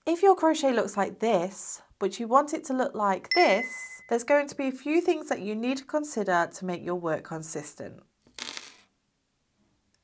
If your crochet looks like this, but you want it to look like this, there's going to be a few things that you need to consider to make your work consistent.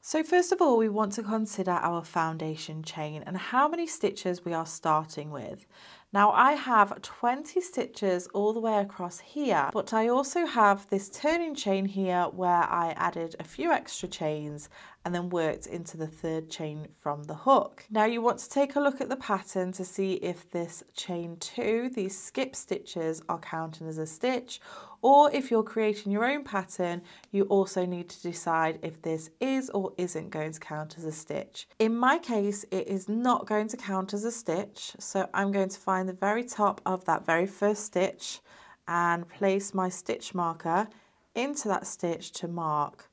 So first of all, we want to consider our foundation chain and how many stitches we are starting with. Now I have 20 stitches all the way across here, but I also have this turning chain here where I added a few extra chains and then worked into the third chain from the hook. Now you want to take a look at the pattern to see if this chain 2, these skip stitches, are counting as a stitch, or if you're creating your own pattern, you also need to decide if this is or isn't going to count as a stitch. In my case, it is not going to count as a stitch, so I'm going to find the very top of that very first stitch and place my stitch marker into that stitch to mark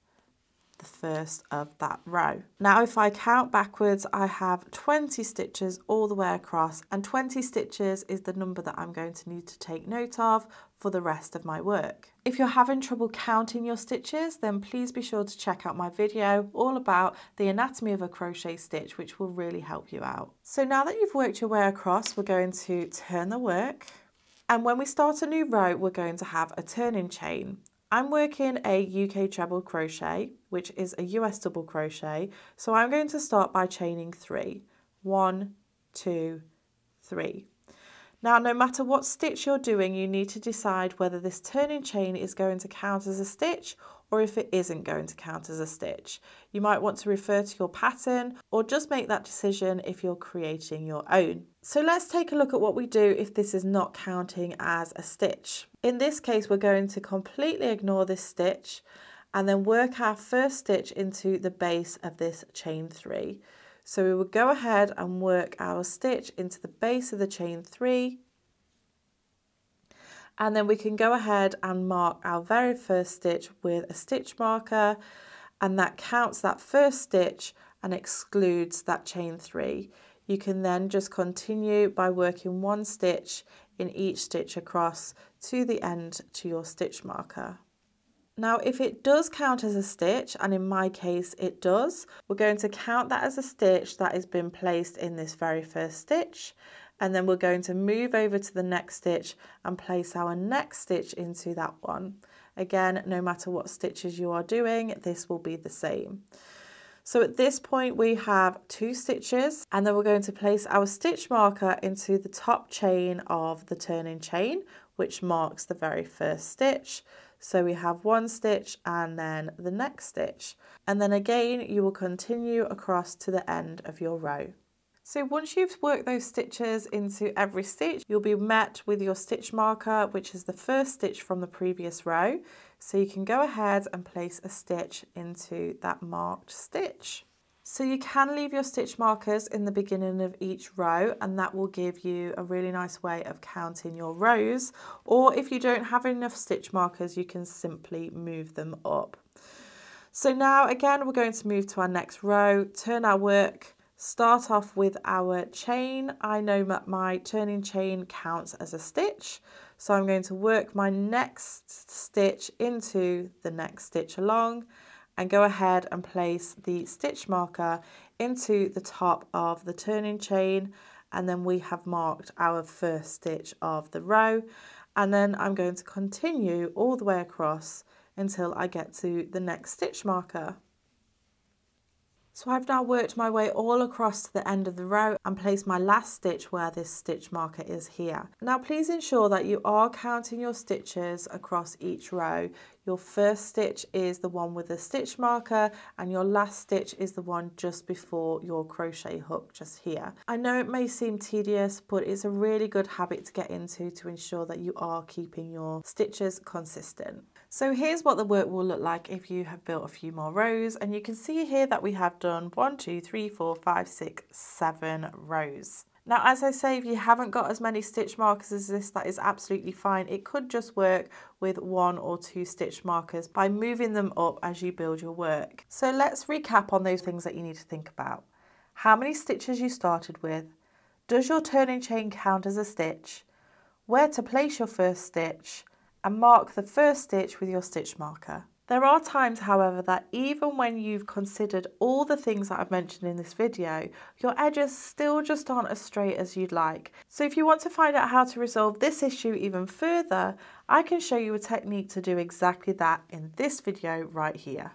the first of that row. Now if I count backwards, I have 20 stitches all the way across, and 20 stitches is the number that I'm going to need to take note of for the rest of my work. If you're having trouble counting your stitches, then please be sure to check out my video all about the anatomy of a crochet stitch, which will really help you out. So now that you've worked your way across, we're going to turn the work, and when we start a new row, we're going to have a turning chain. I'm working a UK treble crochet, which is a US double crochet, so I'm going to start by chaining 3. 1, 2, 3. Now, no matter what stitch you're doing, you need to decide whether this turning chain is going to count as a stitch or if it isn't going to count as a stitch. You might want to refer to your pattern or just make that decision if you're creating your own. So let's take a look at what we do if this is not counting as a stitch. In this case, we're going to completely ignore this stitch and then work our first stitch into the base of this chain 3. So we would go ahead and work our stitch into the base of the chain 3, and then we can go ahead and mark our very first stitch with a stitch marker, and that counts that first stitch and excludes that chain 3. You can then just continue by working one stitch in each stitch across to the end to your stitch marker. Now, if it does count as a stitch, and in my case it does, we're going to count that as a stitch that has been placed in this very first stitch, and then we're going to move over to the next stitch and place our next stitch into that one. Again, no matter what stitches you are doing, this will be the same. So at this point we have 2 stitches, and then we're going to place our stitch marker into the top chain of the turning chain, which marks the very first stitch. So we have 1 stitch and then the next stitch. And then again, you will continue across to the end of your row. So once you've worked those stitches into every stitch, you'll be met with your stitch marker, which is the first stitch from the previous row. So you can go ahead and place a stitch into that marked stitch. So you can leave your stitch markers in the beginning of each row, and that will give you a really nice way of counting your rows. Or if you don't have enough stitch markers, you can simply move them up. So now again, we're going to move to our next row, turn our work, start off with our chain. I know that my turning chain counts as a stitch, so I'm going to work my next stitch into the next stitch along, and go ahead and place the stitch marker into the top of the turning chain, and then we have marked our first stitch of the row, and then I'm going to continue all the way across until I get to the next stitch marker. So I've now worked my way all across to the end of the row and placed my last stitch where this stitch marker is here. Now please ensure that you are counting your stitches across each row. Your first stitch is the one with the stitch marker, and your last stitch is the one just before your crochet hook just here. I know it may seem tedious, but it's a really good habit to get into to ensure that you are keeping your stitches consistent. So here's what the work will look like if you have built a few more rows, and you can see here that we have done 1, 2, 3, 4, 5, 6, 7 rows. Now, as I say, if you haven't got as many stitch markers as this, that is absolutely fine. It could just work with 1 or 2 stitch markers by moving them up as you build your work. So let's recap on those things that you need to think about. How many stitches you started with? Does your turning chain count as a stitch? Where to place your first stitch? And mark the first stitch with your stitch marker. There are times, however, that even when you've considered all the things that I've mentioned in this video, your edges still just aren't as straight as you'd like. So if you want to find out how to resolve this issue even further, I can show you a technique to do exactly that in this video right here.